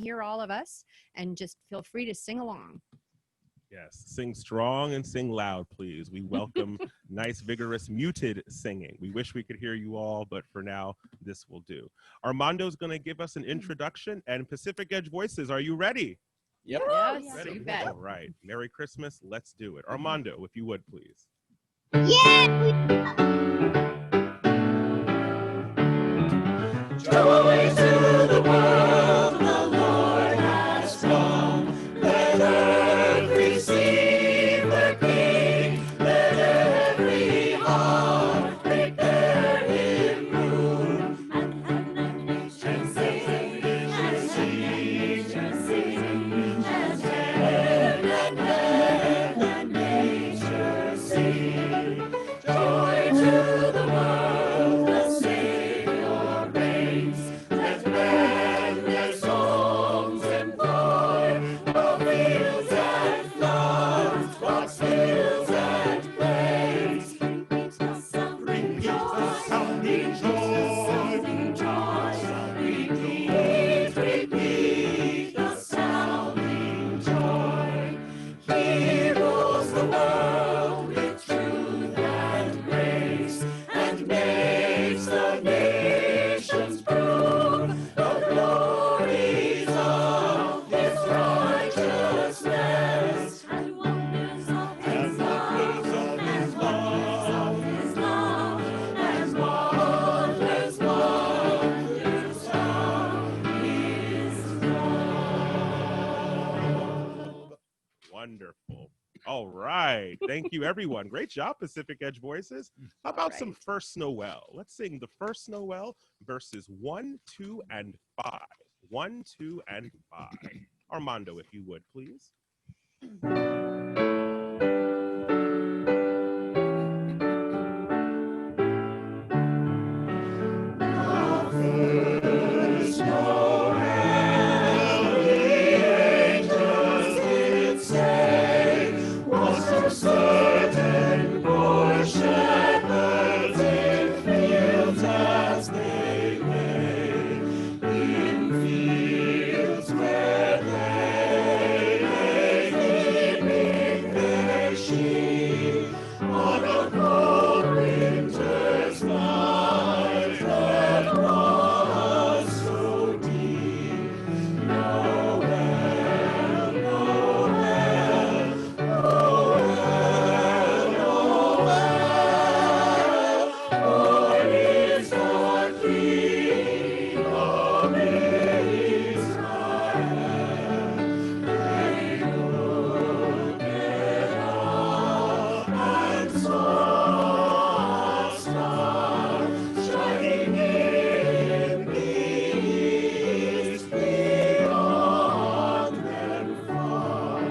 hear all of us, and just feel free to sing along. Yes, sing strong and sing loud, please. We welcome nice, vigorous, muted singing. We wish we could hear you all, but for now, this will do. Armando's going to give us an introduction, and Pacific Edge Voices, are you ready? Yep. Yes, Ready? you bet. All right. Merry Christmas. Let's do it. Armando, if you would, please. Joy to the world, the Lord has come. Let earth receive the King. Let every heart prepare Him room. And nature sing, and nature sing, and heaven and nature sing. Joy to the world, the Savior reigns. Let men their songs employ. The fields and floods, rocks, hills and plains. Repeat the sounding joy, sounding joy. Repeat the sounding joy. He rules the world with truth and grace, and makes the nations prove the glories of His righteousness, and wonders of His love, and wonders of His love, and wonders of His love. Wonderful. All right. Thank you, everyone. Great job, Pacific Edge Voices. How about some First Noel? Let's sing the First Noel verses 1, 2, and 5. 1, 2, and 5. Armando, if you would, please. First Noel, the angels did say, was for certain poor shepherds in fields as they lay, in fields where they lay keeping their sheep on a cold winter's night that was so deep. Noel, Noel, Noel, Noel, born is the King of Israel. They looked up and saw a star shining in the east beyond them far,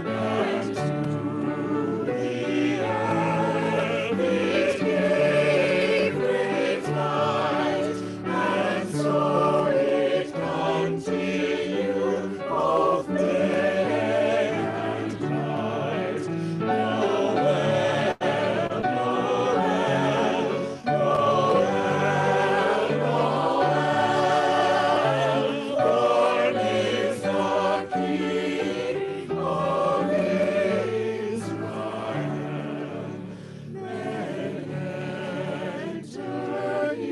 and to the earth it gave great light, and so it continued both day and night. Noel, Noel, Noel, Noel, born is the King of Israel. Then enter ye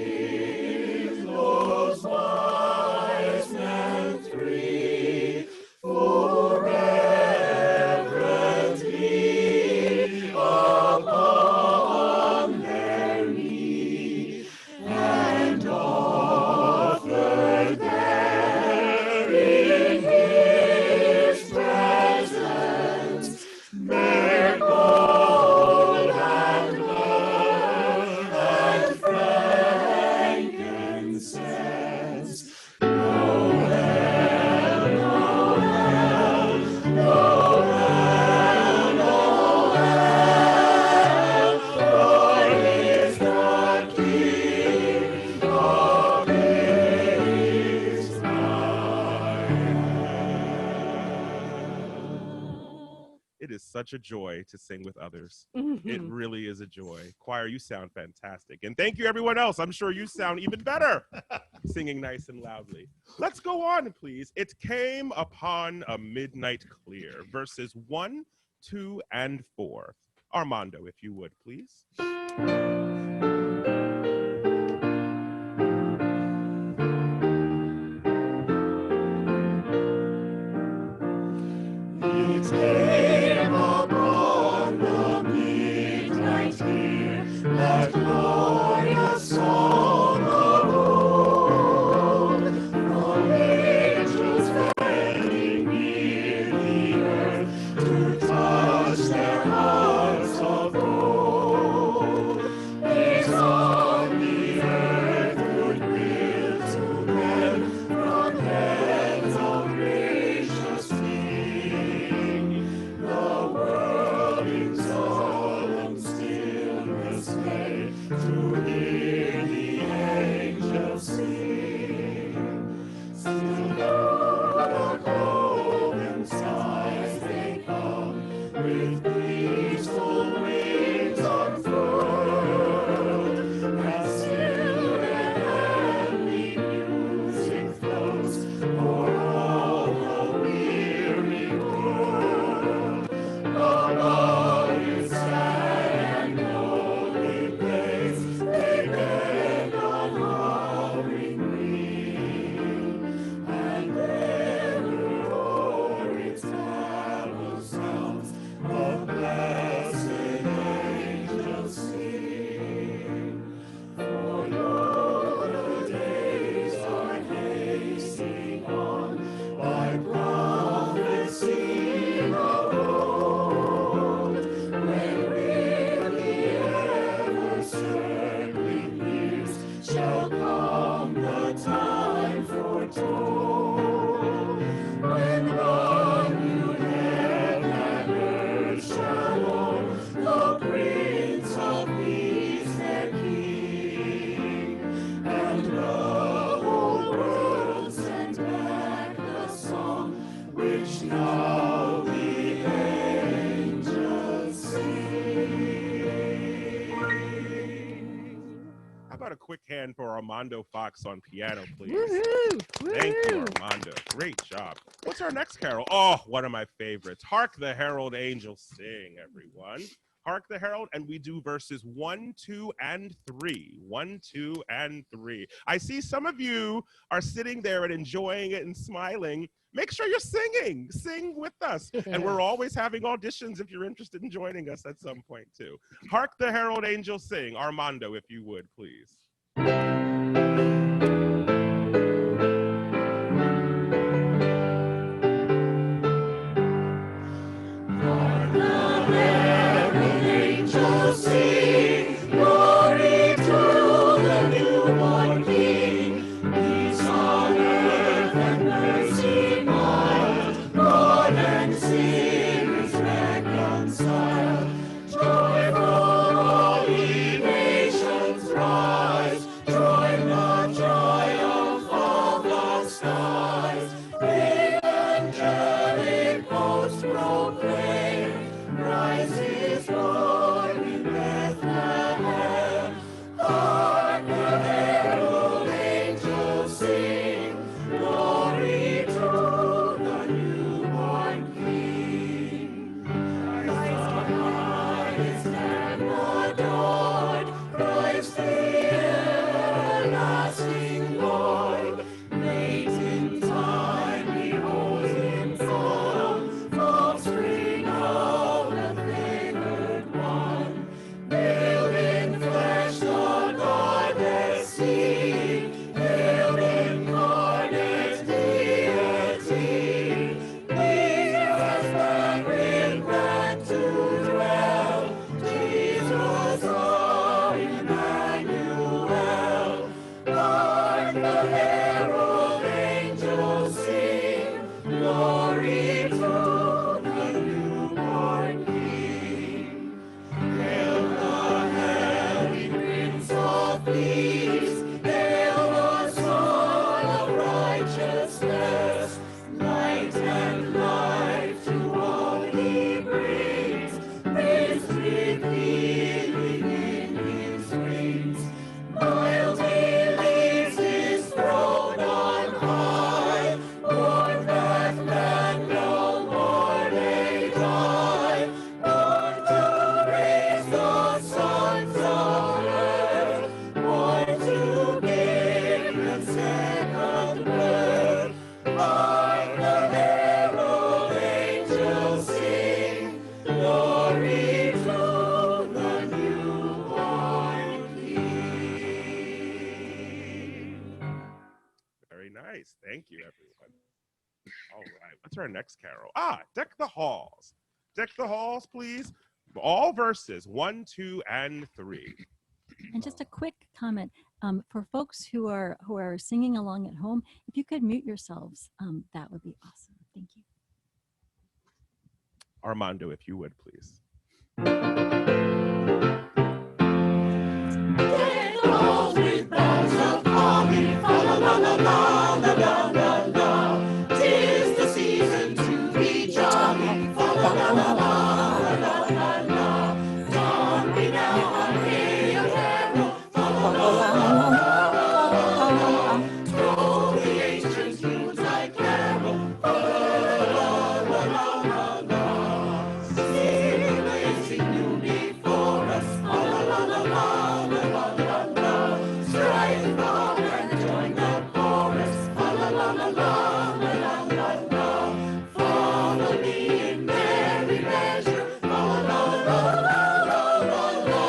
those wise men three, full reverently upon their knee, and offered there in His presence their gold and myrrh and frankincense. Noel, Noel, Noel, Noel, born is the King of Israel. It is such a joy to sing with others. It really is a joy. Choir, you sound fantastic. And thank you, everyone else. I'm sure you sound even better. singing nice and loudly. Let's go on, please. It came upon a midnight clear, verses 1, 2, and 4. Armando, if you would, please. It came upon the midnight clear, that glorious song of old, from angels bending near the earth to touch their hearts of gold. Peace on the earth, goodwill to men, from heaven's all gracious King. The world in solemn stillness lay to hear the angels sing. Still through the golden skies they come, with peaceful wings unfurled, and still and heavenly music flows for all the weary world. Above its sad and lonely place, they bend on hovering wing, and ever o'er its battle sounds the blessed angels sing. For lo, the days are hasting on by prophecy of old, when with the ever-circling years shall come the time foretold, when the new heaven and earth shall own the Prince of Peace their King, and the whole world send back the song which now the angels sing. How about a quick hand for Armando Fox on piano, please? Woohoo! Thank you, Woo! Armando. Great job. What's our next carol? Oh, one of my favorites. Hark the Herald Angels Sing, everyone. Hark the Herald, and we do verses 1, 2, and 3. 1, 2, and 3. I see some of you are sitting there and enjoying it and smiling. Make sure you're singing. Sing with us. And we're always having auditions if you're interested in joining us at some point, too. Hark the Herald Angels Sing. Armando, if you would, please. Hark the herald angels sing, glory to the newborn King. Peace on earth and mercy mild, God and sinners reconciled. Joyful all ye nations rise, join the All right. What's our next carol? Deck the Halls. Deck the Halls, please. All verses 1, 2, and 3. And just a quick comment for folks who are singing along at home, if you could mute yourselves, that would be awesome. Thank you. Armando, if you would, please. Deck the halls with boughs of holly, fa la la la la la la la la. 'Tis the season to be jolly, fa la la la la la la la. Don we now a gay apparel, fa la la la la la la. Throw the ancient Yuletide carol, fa la la la la la. Sing blazing new before us, fa la la la la la la la. Strike the harp and join the chorus, fa la la la la la la la. Follow me in merry measure, fa la la la la la la.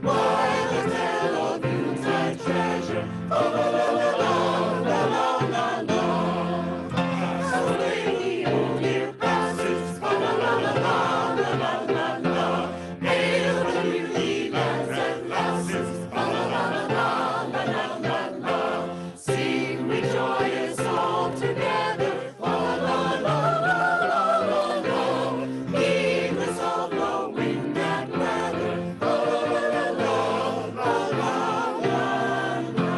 While I tell of Yuletide treasure, fa la la la la la la la. So lay the old year passes, fa la la la la la la la. Hail the new lads and lasses, fa la la la la la la. Sing we joyous all together, fa la la la la la. Heedless of the wind and weather, fa la la la la la.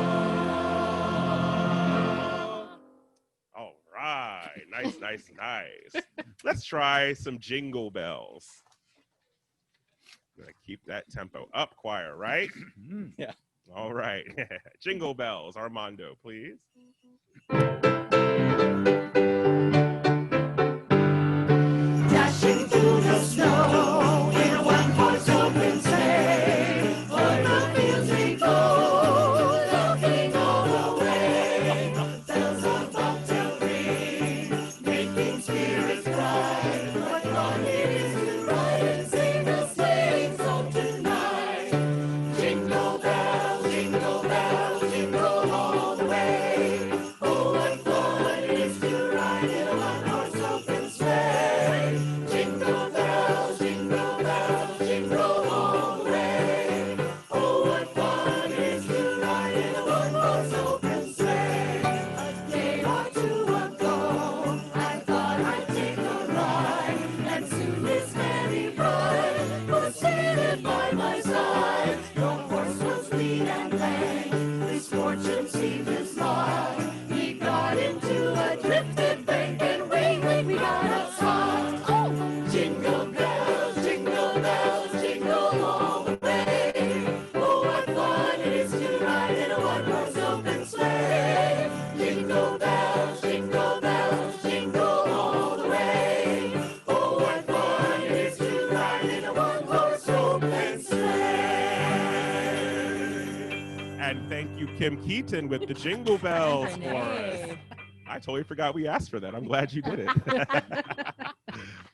All right. Nice, nice, nice. Let's try some jingle bells. Gonna keep that tempo up, choir, right? Yeah. All right. Jingle bells, Armando, please. Dashing through the snow in a one-horse open sleigh, o'er the fields we go, laughing all the way. Bells on bobtail ring, making spirits bright. What fun it is to ride and sing a sleighing song tonight! Jingle bells, jingle all the way. Oh, what fun it is to ride in a one-horse open sleigh! Jingle bells, jingle all the way. Oh, what fun it is to ride in a one-horse open sleigh! A day or two ago, I thought I'd take a ride, and soon this merry bride was seated by my side. The horse was lean and lank, misfortune seemed his lot. He got into a drifted bank, and we got upset. Oh! Jingle bells, jingle all the way. Oh, what fun it is to ride in a one-horse open sleigh. Jingle bells, jingle all the way. Oh, what fun it is to ride in a one-horse open sleigh. And thank you, Kim Keaton, with the jingle bells for us. I totally forgot we asked for that. I'm glad you did it.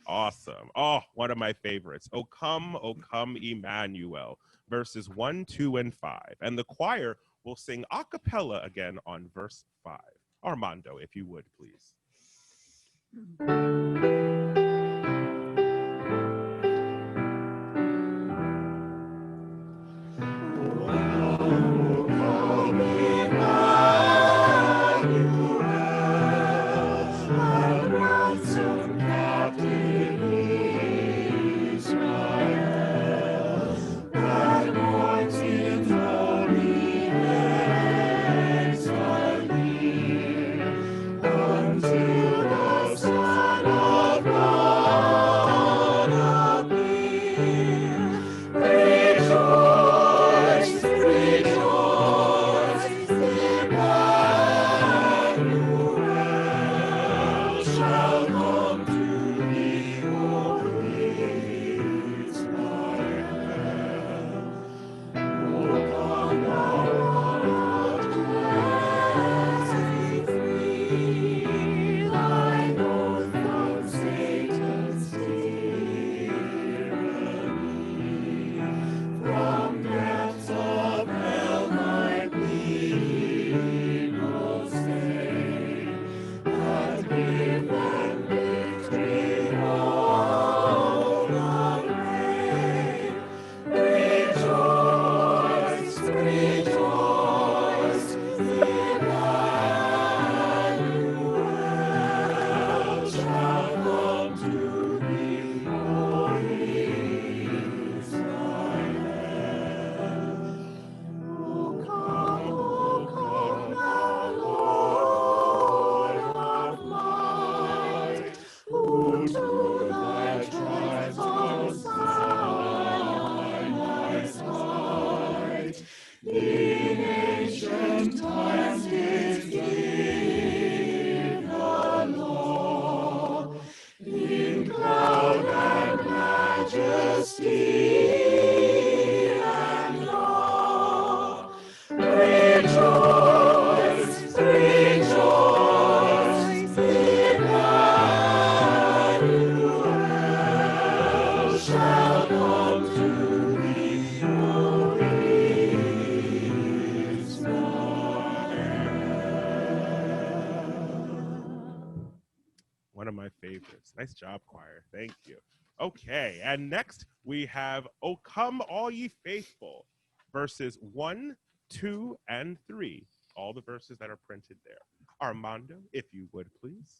Awesome. Oh, one of my favorites. O come, Emmanuel, verses 1, 2, and 5. And the choir will sing a cappella again on verse 5. Armando, if you would, please. Give One of my favorites. Nice job, choir. Thank you. Okay, and next we have "O Come All Ye Faithful," verses 1, 2, and 3. All the verses that are printed there. Armando, if you would, please.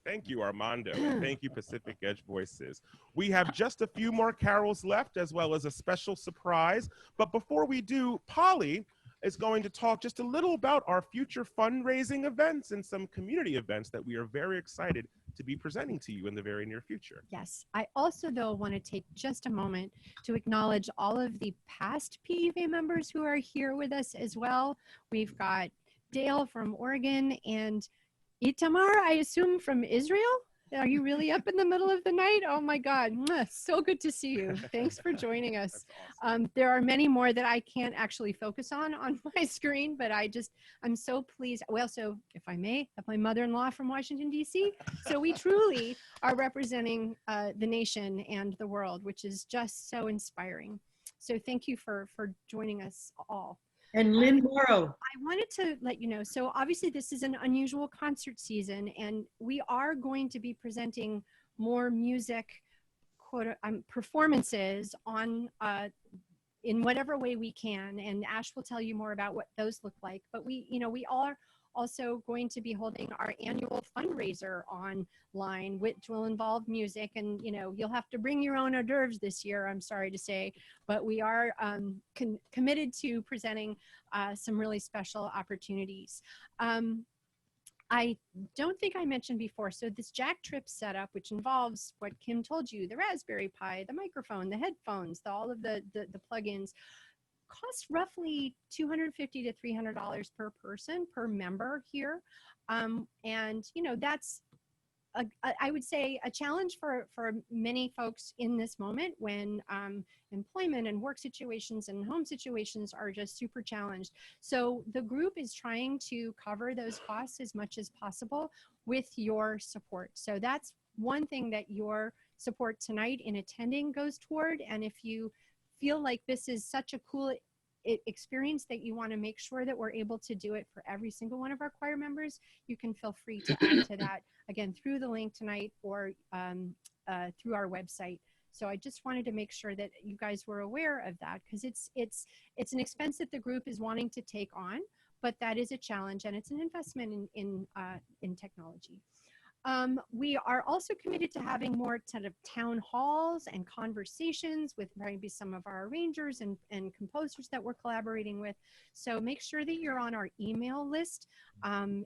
Thank you, Armando, and thank you, Pacific Edge Voices. We have just a few more carols left, as well as a special surprise. But before we do, Polly is going to talk just a little about our future fundraising events and some community events that we are very excited to be presenting to you in the very near future. Yes, I also, though, want to take just a moment to acknowledge all of the past PEVA members who are here with us as well. We've got Dale from Oregon and Itamar, I assume, from Israel. Are you really up in the middle of the night? Oh my God, so good to see you. Thanks for joining us. Awesome. There are many more that I can't actually focus on my screen, but I'm so pleased. We also, if I may, have my mother-in-law from Washington, D.C. So we truly are representing the nation and the world, which is just so inspiring. So thank you for joining us all. And Lynn Morrow. I wanted to let you know, so obviously this is an unusual concert season, and we are going to be presenting more music performances on in whatever way we can, and Ash will tell you more about what those look like. But we are also going to be holding our annual fundraiser online, which will involve music, and you'll have to bring your own hors d'oeuvres this year, I'm sorry to say, but we are committed to presenting some really special opportunities. I don't think I mentioned before, so this JackTrip setup, which involves what Kim told you, the Raspberry Pi, the microphone, the headphones, all of the plugins, costs roughly $250 to $300 per person, per member here. And that's I would say a challenge for many folks in this moment when employment and work situations and home situations are just super challenged. So the group is trying to cover those costs as much as possible with your support. So that's one thing that your support tonight in attending goes toward. And if you feel like this is such a cool experience that you want to make sure that we're able to do it for every single one of our choir members, you can feel free to add to that, again, through the link tonight or through our website. So I just wanted to make sure that you guys were aware of that, because it's an expense that the group is wanting to take on, but that is a challenge, and it's an investment in technology. We are also committed to having more kind of town halls and conversations with maybe some of our arrangers and composers that we're collaborating with. So make sure that you're on our email list.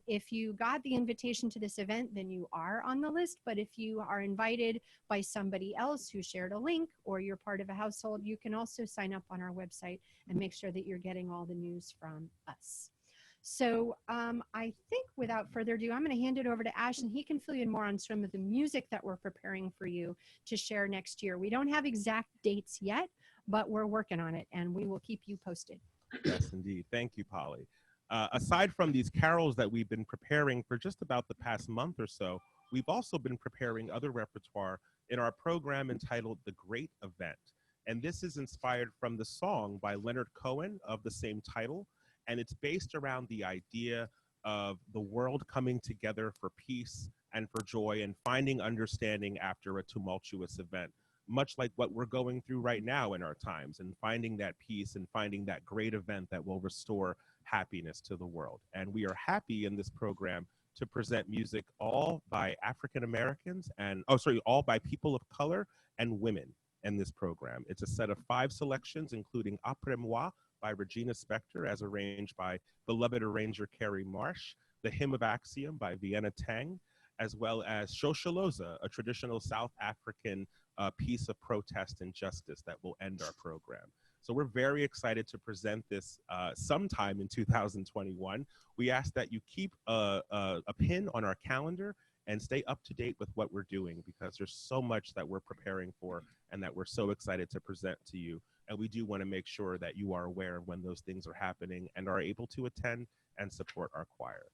If you got the invitation to this event, then you are on the list. But if you are invited by somebody else who shared a link, or you're part of a household, you can also sign up on our website and make sure that you're getting all the news from us. So I think without further ado, I'm going to hand it over to Ash, and he can fill you in more on some of the music that we're preparing for you to share next year. We don't have exact dates yet, but we're working on it, and we will keep you posted. Yes, indeed. Thank you, Polly. Aside from these carols that we've been preparing for just about the past month or so, we've also been preparing other repertoire in our program entitled The Great Event. And this is inspired from the song by Leonard Cohen of the same title. And it's based around the idea of the world coming together for peace and for joy and finding understanding after a tumultuous event, much like what we're going through right now in our times, and finding that peace and finding that great event that will restore happiness to the world. And we are happy in this program to present music all by African Americans and, all by people of color and women in this program. It's a set of 5 selections, including Après-moi by Regina Spektor, as arranged by beloved arranger Carrie Marsh, The Hymn of Axiom by Vienna Teng, as well as Shosholoza, a traditional South African piece of protest and justice that will end our program. So we're very excited to present this sometime in 2021. We ask that you keep a pin on our calendar and stay up to date with what we're doing, because there's so much that we're preparing for and that we're so excited to present to you. And we do want to make sure that you are aware when those things are happening and are able to attend and support our choir.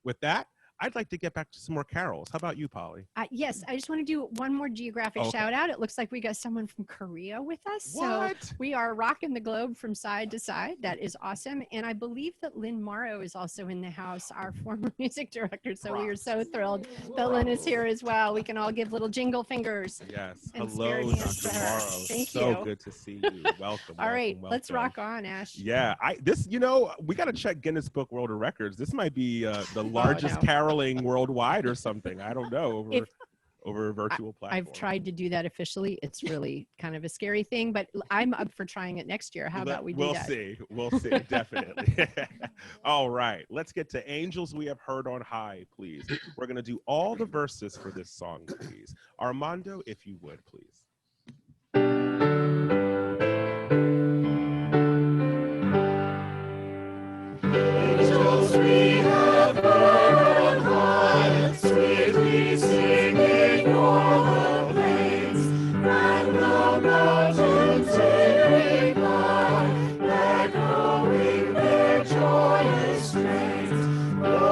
With that, I'd like to get back to some more carols. How about you, Polly? Yes, I just want to do one more geographic shout out. It looks like we got someone from Korea with us. What? So we are rocking the globe from side to side. That is awesome. And I believe that Lynn Morrow is also in the house, our former music director. So we are so thrilled that Lynn is here as well. We can all give little jingle fingers. Yes. And Hello, spare hands Dr. to her. Morrow. Thank So you. good to see you. Welcome. All right, welcome, let's welcome. rock on, Ash. Yeah, we got to check Guinness Book World of Records. This might be the largest no. caroling worldwide or something. I don't know, over a virtual platform. I've tried to do that officially. It's really kind of a scary thing, but I'm up for trying it next year. How about we do that? We'll see, definitely. All right, let's get to Angels We Have Heard on High, please. We're going to do all the verses for this song, please. Armando, if you would, please. Angels we have heard on high, sweetly singing o'er the plains, and the mountains in reply, echoing their joyous strains. Oh,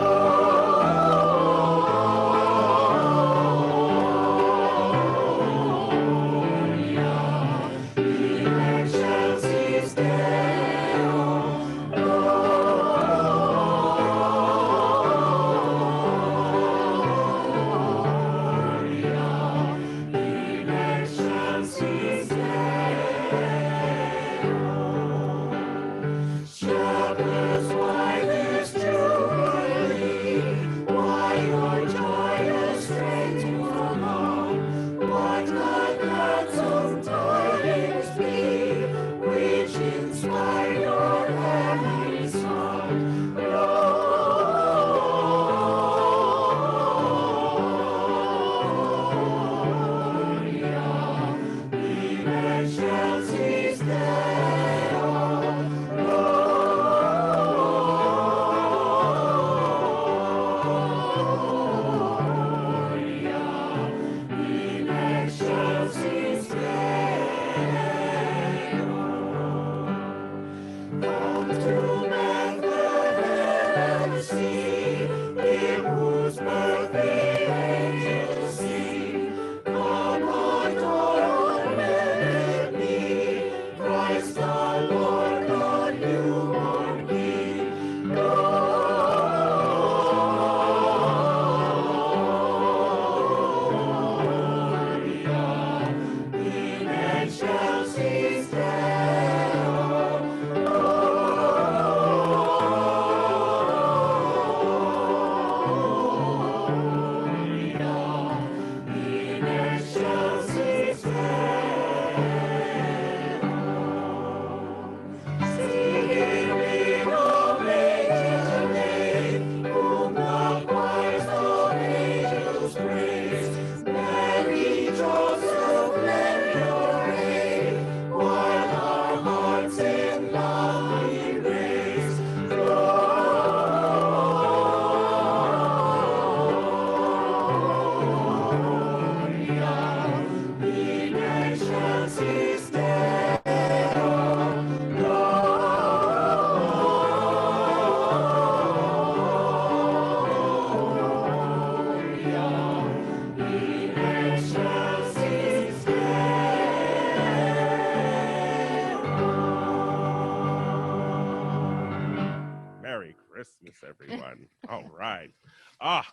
everyone. All right.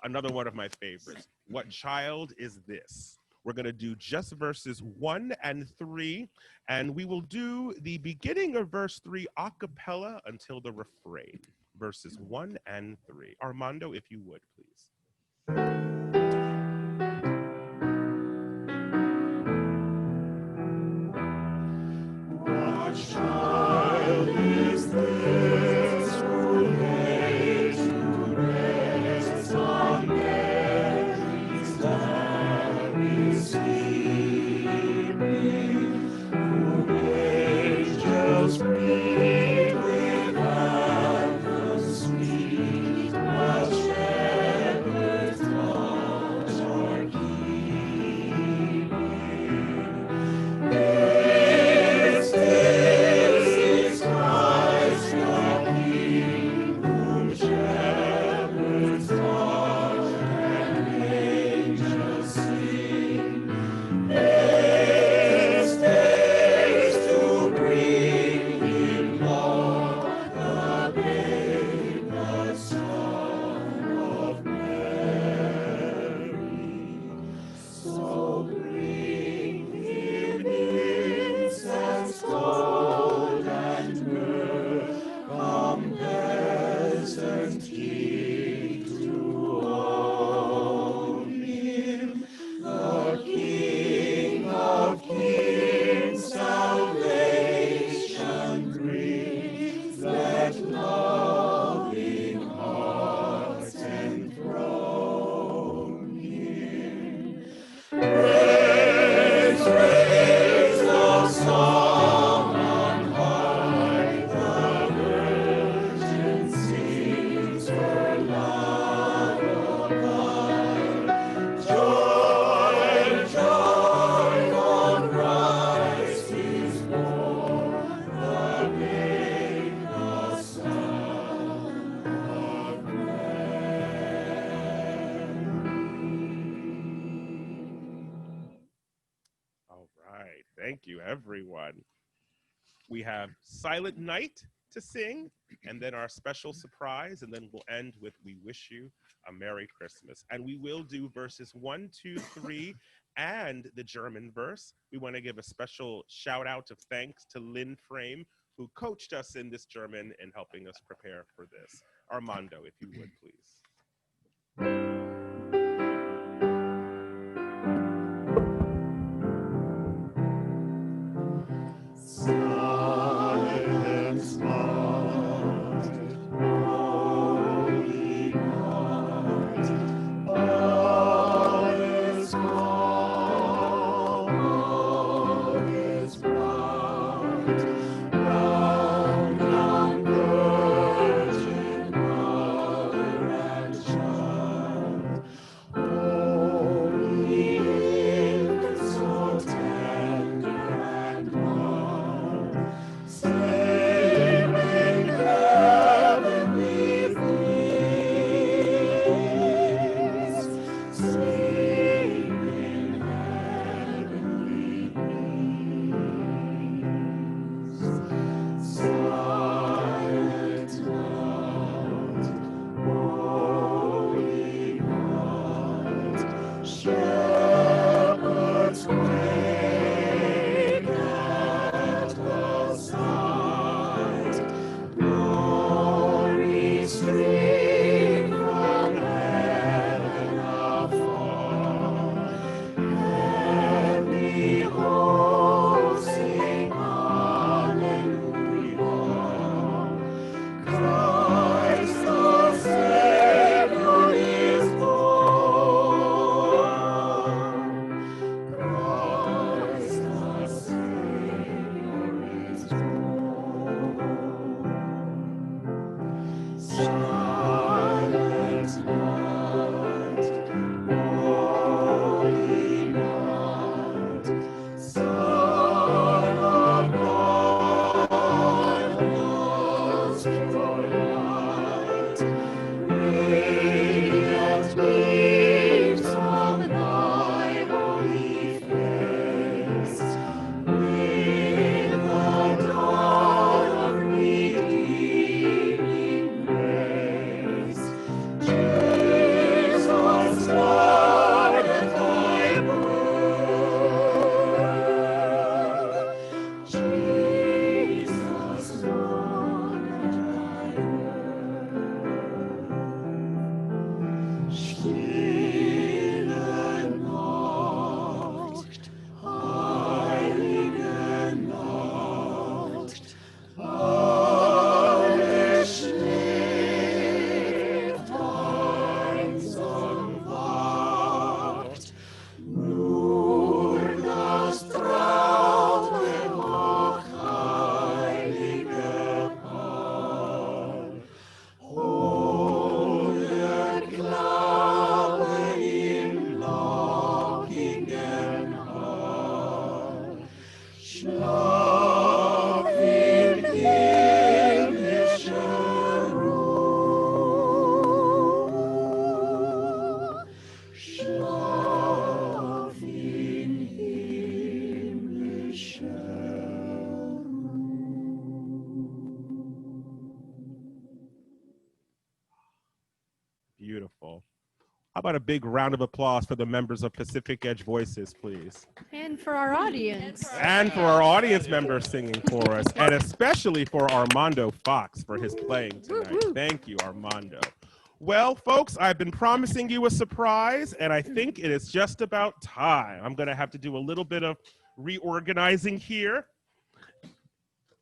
Another one of my favorites. What child is this? We're going to do just verses 1 and 3, and we will do the beginning of verse 3 a cappella until the refrain. Verses 1 and 3. Armando, if you would, please. What child is this who lay to rest on Mary's lap is sleeping, whom angels greet with anthems sweet, while shepherds watch are keeping. This is Christ the King, whom shepherds watch and angels sing. This is to bring Him Lord, the babe, the Son of Mary. So bring Him incense, gold, and myrrh, come peasant King to own Him, the King of kings, salvation brings. Let loving hearts enthrone Him. Praise, praise the song on high, the Virgin sings her lullaby. Joy, joy, for Christ is born, the babe, the Son of All right. Thank you, everyone. We have Silent Night to sing, and then our special surprise, and then we'll end with We Wish You a Merry Christmas. And we will do verses 1, 2, 3, and the German verse. We want to give a special shout out of thanks to Lynn Frame, who coached us in this German and helping us prepare for this. Armando, if you would, please. Silence night, holy night, all is calm, all is bright, round young Virgin Mother and Child, holy infant, so tender and mild, sleep in heavenly bliss, sleep in heavenly bliss. Silent night, holy night, shepherds quake at the sight, glory stream from heaven afar, heavenly hosts sing hallelujah, Christ the Savior is born, Christ the Savior is born. Silent night, holy night, Son of God, most pure light, radiant beams from thy holy face, with the dawn of redeeming grace. Schlaf in himmlischer Ruhe. Schlaf in himmlischer Beautiful. How about a big round of applause for the members of Pacific Edge Voices, please? And for our audience. And for our audience members singing for us, and especially for Armando Fox for his playing tonight. Thank you, Armando. Well, folks, I've been promising you a surprise, and I think it is just about time. I'm going to have to do a little bit of reorganizing here.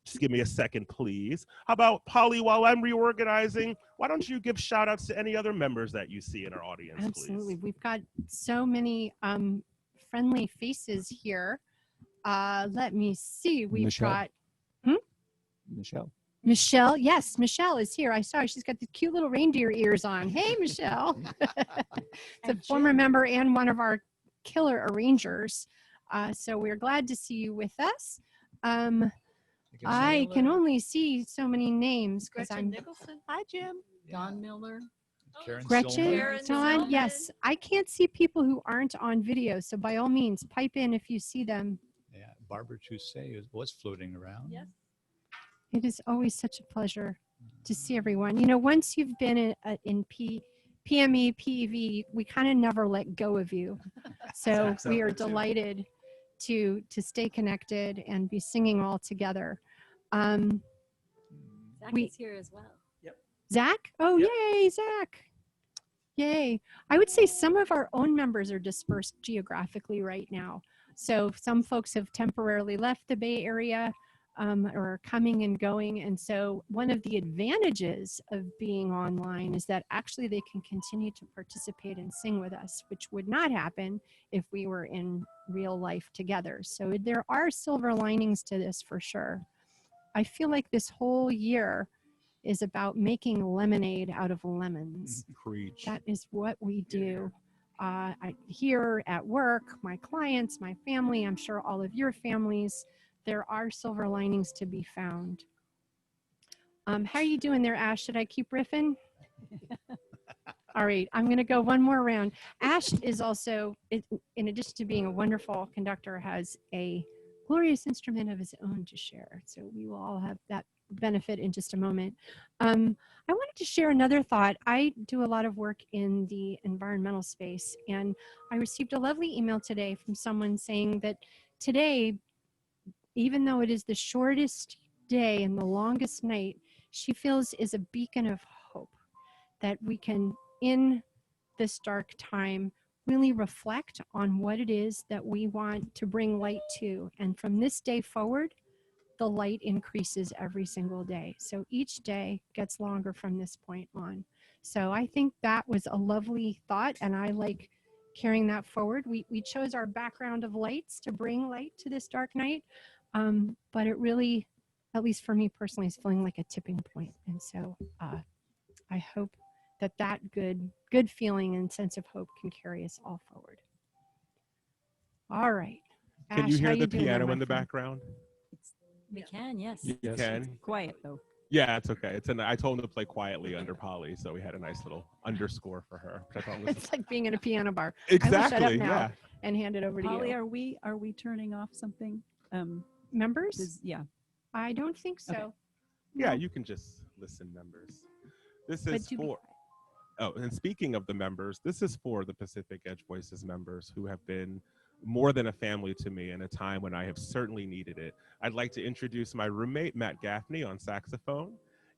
Just give me a second, please. How about, Polly, while I'm reorganizing, why don't you give shout outs to any other members that you see in our audience, Absolutely. please? We've got so many friendly faces here. Let me see. We've Michelle. got Michelle. Michelle. Yes, Michelle is here. I saw her. She's got the cute little reindeer ears on. Hey, Michelle. It's a former member and one of our killer arrangers. So we're glad to see you with us. I can only see so many names because I'm Nicholson. Hi, Jim. Don Miller. Gretchen. Karen Don. Silman. Yes, I can't see people who aren't on video. So by all means, pipe in if you see them. Yeah, Barbara Toussaint was floating around. Yes. It is always such a pleasure to see everyone. You know, once you've been in PME, PEV, we kind of never let go of you. So we are delighted to stay connected and be singing all together. Zach We- is here as well. Zach? Oh, Yep. yay, Zach. Yay. I would say some of our own members are dispersed geographically right now. So some folks have temporarily left the Bay Area or are coming and going. And so one of the advantages of being online is that actually they can continue to participate and sing with us, which would not happen if we were in real life together. So there are silver linings to this for sure. I feel like this whole year is about making lemonade out of lemons. Preach. That is what we do. Here at work, my clients, my family, I'm sure all of your families, there are silver linings to be found. How are you doing there, Ash? Should I keep riffing? All right, I'm going to go one more round. Ash is also, in addition to being a wonderful conductor, has a glorious instrument of his own to share. So we will all have that benefit in just a moment. I wanted to share another thought. I do a lot of work in the environmental space, and I received a lovely email today from someone saying that today, even though it is the shortest day and the longest night, she feels is a beacon of hope that we can, in this dark time, really reflect on what it is that we want to bring light to. And from this day forward, the light increases every single day. So each day gets longer from this point on. So I think that was a lovely thought, and I like carrying that forward. We chose our background of lights to bring light to this dark night, but it really, at least for me personally, is feeling like a tipping point. And so I hope that good feeling and sense of hope can carry us all forward. All right. Can Ash, you how hear the doing there, piano my in the friend? background? We can, yes. You can? Quiet though. Yeah, it's okay. I told him to play quietly under Polly, so we had a nice little underscore for her. Which I thought was It's like being in a piano bar. exactly, I will shut up now yeah. and hand it over to Polly, you. are we turning off something? Members? Yeah. I don't think so. Okay. Yeah, No. you can just listen, members. This But is do be for, oh, and speaking of the members, this is for the Pacific Edge Voices members who have been more than a family to me in a time when I have certainly needed it. I'd like to introduce my roommate, Matt Gaffney, on saxophone.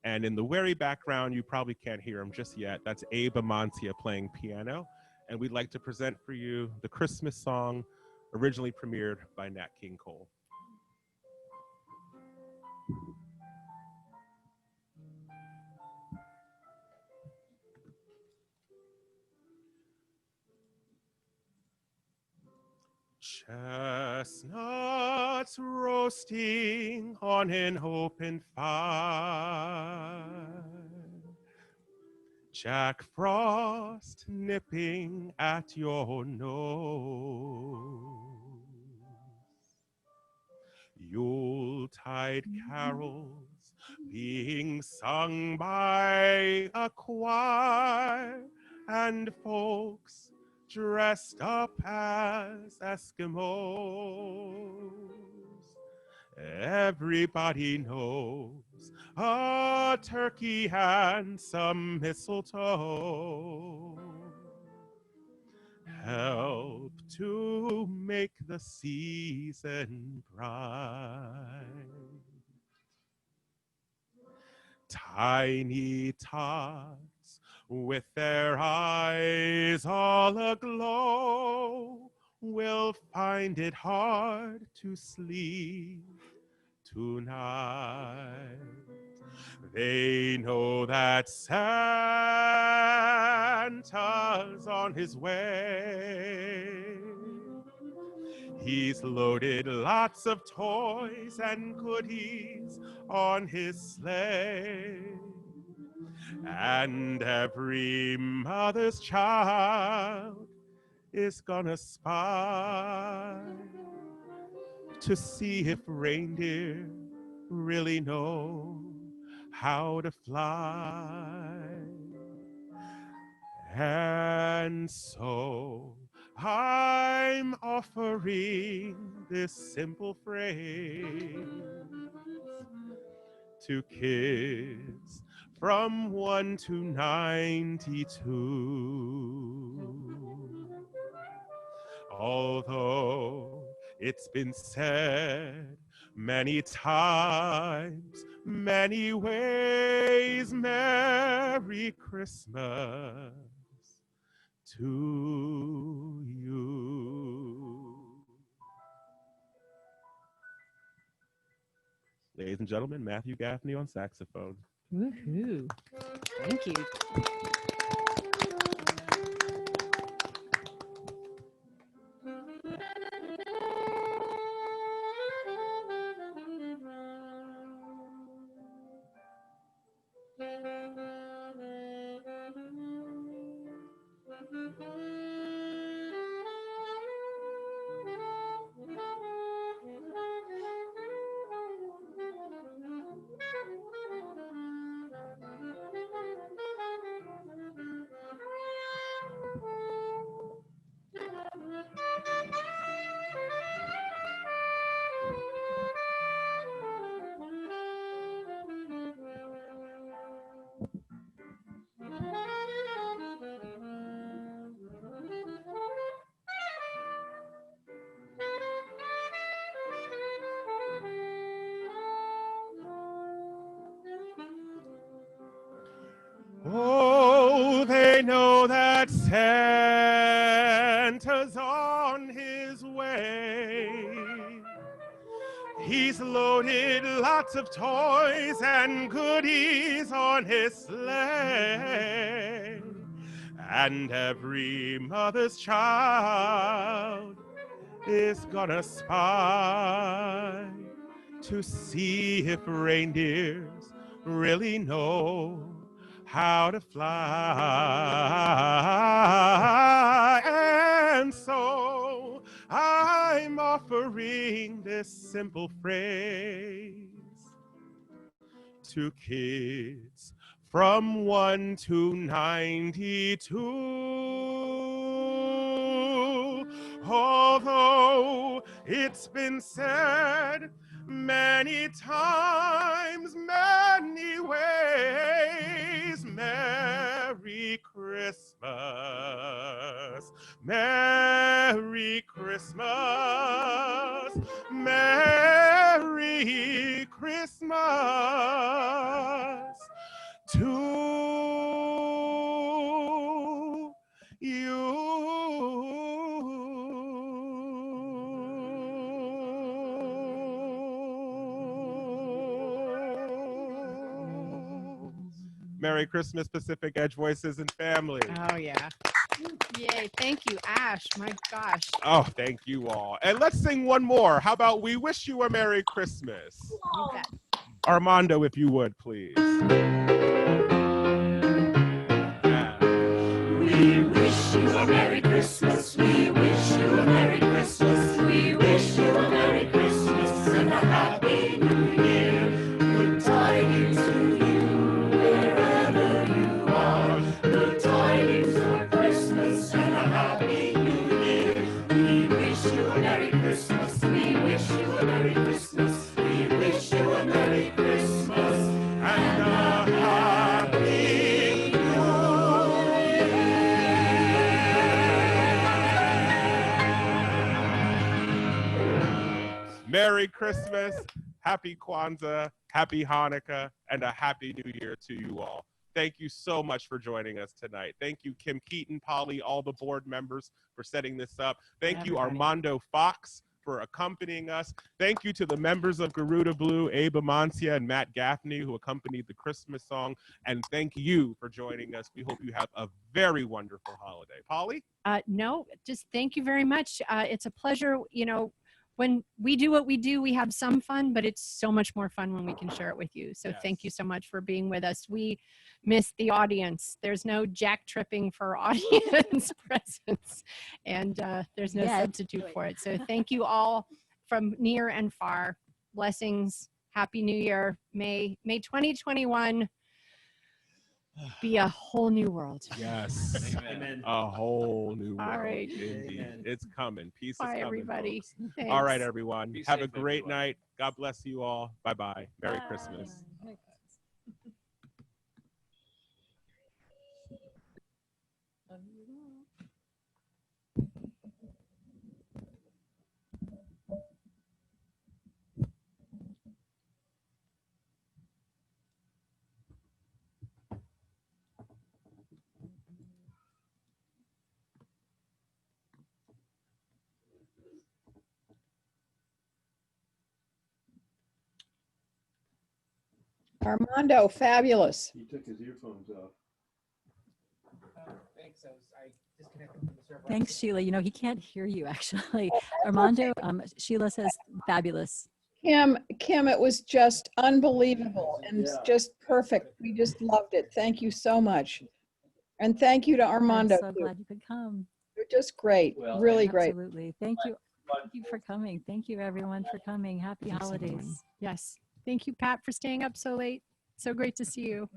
And in the very background, you probably can't hear him just yet, that's Abe Amantia playing piano. And we'd like to present for you the Christmas song originally premiered by Nat King Cole. Chestnuts roasting on an open fire, Jack Frost nipping at your nose, Yuletide carols being sung by a choir, and folks dressed up as Eskimos. Everybody knows a turkey and some mistletoe help to make the season bright. Tiny tots with their eyes all aglow will find it hard to sleep tonight. They know that Santa's on his way. He's loaded lots of toys and goodies on his sleigh. And every mother's child is gonna spy to see if reindeer really know how to fly. And so I'm offering this simple phrase to kids from 1 to 92. Although it's been said many times, many ways, Merry Christmas to you. Ladies and gentlemen, Matthew Gaffney on saxophone. Woohoo. Thank you. Oh, they know that Santa's on his way. He's loaded lots of toys and goodies on his sleigh. And every mother's child is gonna spy to see if reindeers really know how to fly. And so I'm offering this simple phrase to kids from 1 to 92. Although it's been said many times, many ways, Merry Christmas, Merry Christmas, Merry Christmas to you. Merry Christmas, Pacific Edge Voices and family. Oh, yeah. Yay. Thank you, Ash. My gosh. Oh, thank you all. And let's sing one more. How about We Wish You a Merry Christmas? You bet. Armando, if you would, please. We wish you a Merry Christmas. We wish you a Merry Christmas. We wish you a Merry Christmas and a Merry Christmas, Happy Kwanzaa, Happy Hanukkah, and a Happy New Year to you all. Thank you so much for joining us tonight. Thank you, Kim Keaton, Polly, all the board members for setting this up. Thank you, Armando Fox, for accompanying us. Thank you to the members of Garuda Blue, Abe Amancia and Matt Gaffney, who accompanied the Christmas song. And thank you for joining us. We hope you have a very wonderful holiday. Polly? No, just thank you very much. It's a pleasure. You know, when we do what we do, we have some fun, but it's so much more fun when we can share it with you. So thank you so much for being with us. We miss the audience. There's no jack tripping for audience presence, and there's no substitute for it. So thank you all from near and far. Blessings. Happy New Year. May 2021 be a whole new world. Yes. Amen. A whole new world. All right. Indeed. Amen. It's coming. Peace is Bye, coming, everybody. folks. Thanks. All right, everyone. Be Have a safe, great everyone. night. God bless you all. Bye-bye. Merry Christmas. Armando, fabulous. He took his earphones off. Thanks. I disconnected from the server. Thanks, Sheila. You know, he can't hear you actually. Armando, Sheila says fabulous. Kim, it was just unbelievable and just perfect. We just loved it. Thank you so much. And thank you to Armando. I'm so too. glad you could come. You're just great. Well, Really great. Absolutely. Thank you. Thank you for coming. Thank you, everyone, for coming. Happy Thanks, holidays. everyone. Yes. Thank you, Pat, for staying up so late. So great to see you.